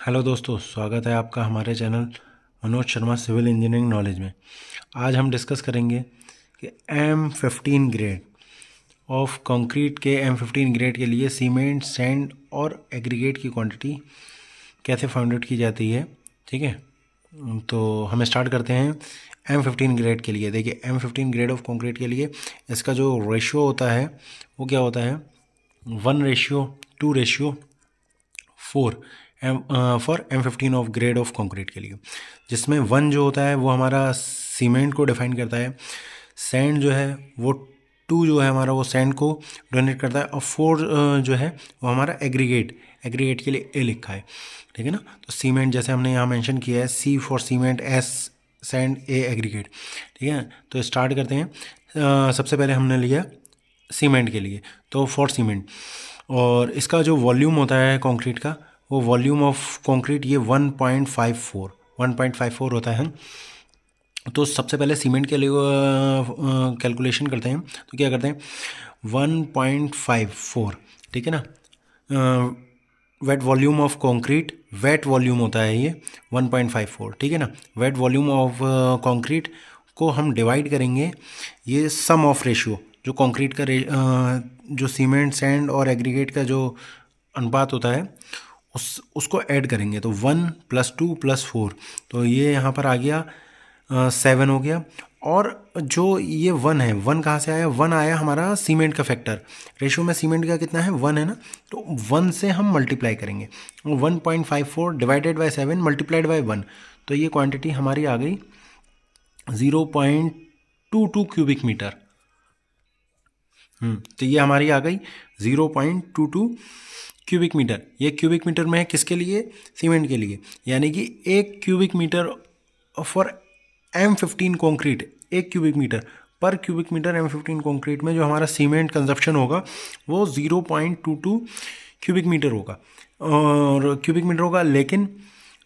Hello दोस्तों, स्वागत है आपका हमारे channel Manoj Sharma civil engineering knowledge में। आज हम डिस्कस करेंगे कि M15 ग्रेड ऑफ कंक्रीट के M15 ग्रेड के लिए सीमेंट, सैंड और एग्रीगेट की क्वांटिटी कैसे फाइंड आउट की जाती है। ठीक है, तो हम स्टार्ट करते हैं। M15 ग्रेड के लिए देखिए, M15 ग्रेड ऑफ कंक्रीट के लिए इसका जो रेशियो होता है वो क्या होता है, 1:2:4 for M15 of grade of concrete के लिए, जिसमें 1 जो होता है वो हमारा सीमेंट को डिफाइन करता है, सैंड जो है वो 2 जो है हमारा वो सैंड को डोनेट करता है, और 4 जो है वो हमारा एग्रीगेट के लिए A लिखा है। ठीक है ना, तो सीमेंट जैसे हमने यहाँ मेंशन किया है, C for cement, S sand, A aggregate. ठीक है, तो स्टार्ट करते हैं। सबसे पहले हमने लिया सीमेंट के लिए, तो फॉर सीमेंट, और इसका जो वॉल्यूम होता है कंक्रीट का, वो वॉल्यूम ऑफ कंक्रीट ये 1.54 होता है। तो सबसे पहले सीमेंट के लिए कैलकुलेशन करते हैं, तो क्या करते हैं 1.54, ठीक है ना, wet volume of concrete, wet volume होता है ये 1.54, ठीक है ना। वेट वॉल्यूम ऑफ कंक्रीट को हम डिवाइड करेंगे ये सम ऑफ रेशियो, जो कंक्रीट का जो सीमेंट, सैंड और एग्रीगेट का जो अनुपात होता है उसको ऐड करेंगे, तो 1 + 2 + 4, तो ये यहाँ पर आ गया 7 हो गया। और जो ये 1 है, 1 कहाँ से आया, 1 आया हमारा सीमेंट का फैक्टर, रेशियो में सीमेंट का कितना है 1 है ना, तो 1 से हम मल्टीप्लाई करेंगे, 1.54 डिवाइडेड बाई 7 मल्टीप्लाइड बाई 1, तो ये क्वांटिटी हमारी आ गई 0.22 क्यूबिक मीटर। तो ये हमारी आ गई 0.22 क्यूबिक मीटर। ये क्यूबिक मीटर में है किसके लिए, सीमेंट के लिए, यानी कि 1 cubic metre for M15 concrete, 1 cubic metre per cubic metre M15 concrete में जो हमारा सीमेंट कंजप्शन होगा वो 0.22 क्यूबिक मीटर होगा, और क्यूबिक मीटर होगा, लेकिन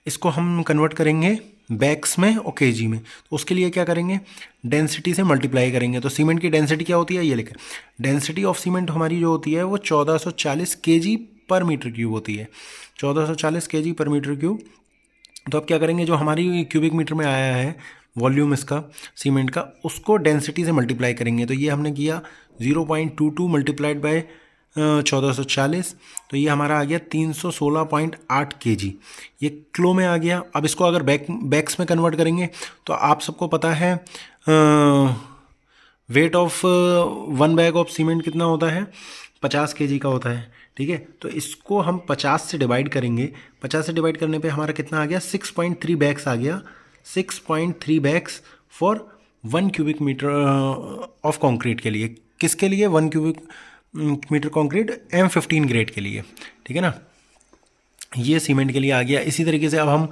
इसको हम कन्वर्ट करेंगे बैग्स में और केजी में, तो उसके लिए क्या करेंगे, डेंसिटी से मल्टीप्लाई करेंगे। तो सीमेंट की डेंसिटी क्या होती है, ये लिखें, डेंसिटी ऑफ सीमेंट हमारी जो होती है वो 1440 kg पर मीटर क्यूब होती है, 1440 kg पर मीटर क्यूब। तो अब क्या करेंगे, जो हमारी क्यूबिक मीटर में आया है वॉल्यूम इसका सीमेंट का, उसको डेंसिटी से मल्टीप्लाई करेंगे, तो ये हमने किया 0.22 मल्टीप्लाइड बाय 1440, तो ये हमारा आ गया 316.8 kg, ये किलो में आ गया। अब इसको अगर बैग्स में कन्वर्ट करेंगे तो आप सबको पता है weight of 1 bag of cement कितना होता है, 50 kg का होता है। ठीक है, तो इसको हम 50 से डिवाइड करेंगे, 50 से डिवाइड करने पे हमारा कितना आ गया, 6.3 बैग्स आ गया, 6.3 bags for 1 cubic metre of concrete के लिए। किसके लिए, 1 cubic metre concrete M15 grade के लिए। ठीक है ना, ये सीमेंट के लिए आ गया। इसी तरीके से अब हम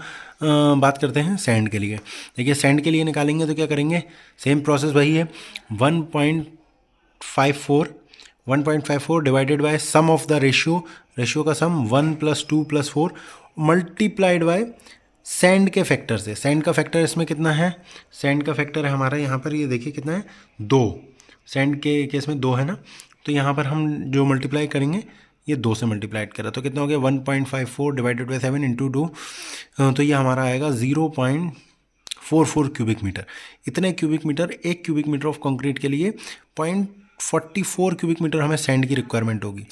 बात करते हैं सैंड के लिए। देखिए, सैंड के लिए निकालेंगे तो क्या करेंगे, सेम प्रोसेस वही है, 1.54 divided by sum of the ratio का सम 1 + 2 + 4 मल्टीप्लाइड बाय सैंड के फैक्टर से। सैंड का फैक्टर इसमें कितना है, सैंड का फैक्टर है हमारा यहाँ पर, ये देखिए कितना है, 2, सैंड के केस में 2 है ना, तो यहाँ पर हम जो मल्टीप्लाई करेंगे ये 2 से मल्टीप्लाइड करा, तो कितना हो गया 1.54 डिवाइडेड बाई 7 × 2, तो ये हमारा आएगा 0.44 क्यूबिक मीटर। इतने cubic metre, 1 cubic metre of concrete के लिए 0.44 क्यूबिक मीटर हमें सैंड की रिक्वायरमेंट होगी।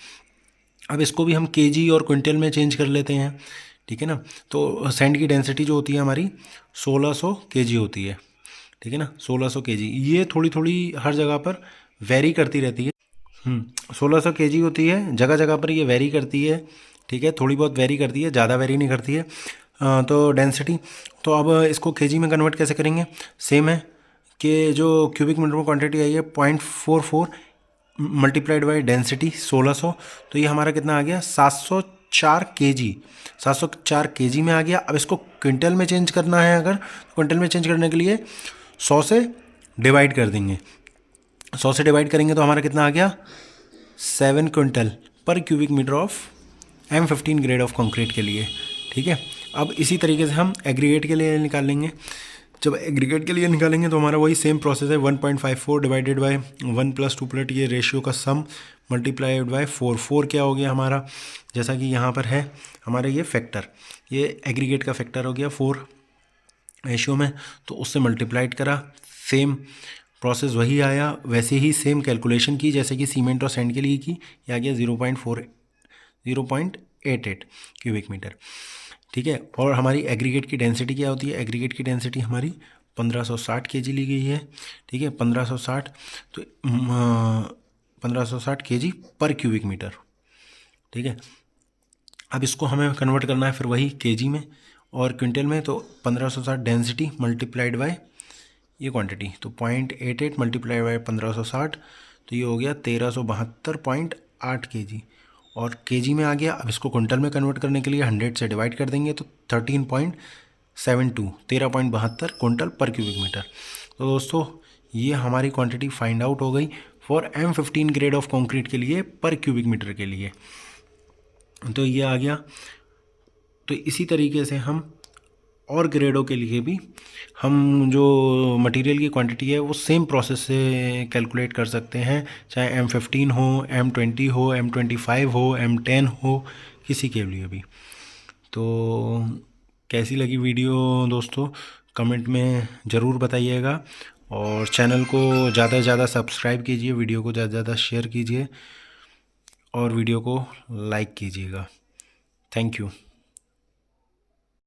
अब इसको भी हम केजी और क्विंटल में चेंज कर लेते हैं, ठीक है ना। तो सैंड की डेंसिटी जो होती है हमारी 1600 kg होती है, ठीक है ना, 1600 kg। ये थोड़ी थोड़ी हर जगह पर वेरी करती रहती है, 1600 kg होती है, जगह जगह पर ये वेरी करती है, ठीक है, थोड़ी बहुत वेरी करती है, ज़्यादा वेरी नहीं करती है। तो डेंसिटी, तो अब इसको केजी में कन्वर्ट कैसे करेंगे, सेम है कि जो क्यूबिक मीटर में क्वांटिटी आई है 0.44 मल्टीप्लाइड बाई डेंसिटी 1600, तो ये हमारा कितना आ गया 704 kg, 704 kg में आ गया। अब इसको क्विंटल में चेंज करना है, अगर क्विंटल में चेंज करने के लिए 100 से डिवाइड कर देंगे, 100 से डिवाइड करेंगे तो हमारा कितना आ गया 7 quintal per cubic metre of M15 grade of concrete के लिए। ठीक है, अब इसी तरीके से हम एग्रीगेट के लिए निकाल लेंगे। जब एग्रीगेट के लिए निकालेंगे तो हमारा वही सेम प्रोसेस है, 1.54 डिवाइडेड बाय 1 + 2 ये रेशियो का सम मल्टीप्लाइड बाय 4। 4 क्या हो गया हमारा, जैसा कि यहाँ पर है हमारे ये फैक्टर, ये एग्रीगेट का फैक्टर हो गया 4 रेशियो में, तो उससे मल्टीप्लाइड करा, सेम प्रोसेस वही आया, वैसे ही सेम कैलकुलेशन की जैसे कि सीमेंट और सैंड के लिए की, ये आ गया 0.88 क्यूबिक मीटर। ठीक है, और हमारी एग्रीगेट की डेंसिटी क्या होती है, एग्रीगेट की डेंसिटी हमारी 1560 kg ली गई है। ठीक है, 1560, तो 1560 kg पर क्यूबिक मीटर। ठीक है, अब इसको हमें कन्वर्ट करना है फिर वही केजी में और क्विंटल में, तो 1560 डेंसिटी मल्टीप्लाइड बाय ये क्वांटिटी, तो 0.88 मल्टीप्लाइड बाय 1560, तो ये हो गया 1372.8 kg, और केजी में आ गया। अब इसको क्विंटल में कन्वर्ट करने के लिए 100 से डिवाइड कर देंगे तो 13.72 क्विंटल पर क्यूबिक मीटर। तो दोस्तों ये हमारी क्वांटिटी फाइंड आउट हो गई for M15 grade of concrete के लिए पर क्यूबिक मीटर के लिए, तो ये आ गया। तो इसी तरीके से हम और ग्रेडों के लिए भी हम जो मटेरियल की क्वांटिटी है वो सेम प्रोसेस से कैलकुलेट कर सकते हैं, चाहे M15 हो, M20 हो, M25 हो, M10 हो, किसी के लिए भी। तो कैसी लगी वीडियो दोस्तों, कमेंट में ज़रूर बताइएगा, और चैनल को ज़्यादा से ज़्यादा सब्सक्राइब कीजिए, वीडियो को ज़्यादा से ज़्यादा शेयर कीजिए और वीडियो को लाइक कीजिएगा। Thank you.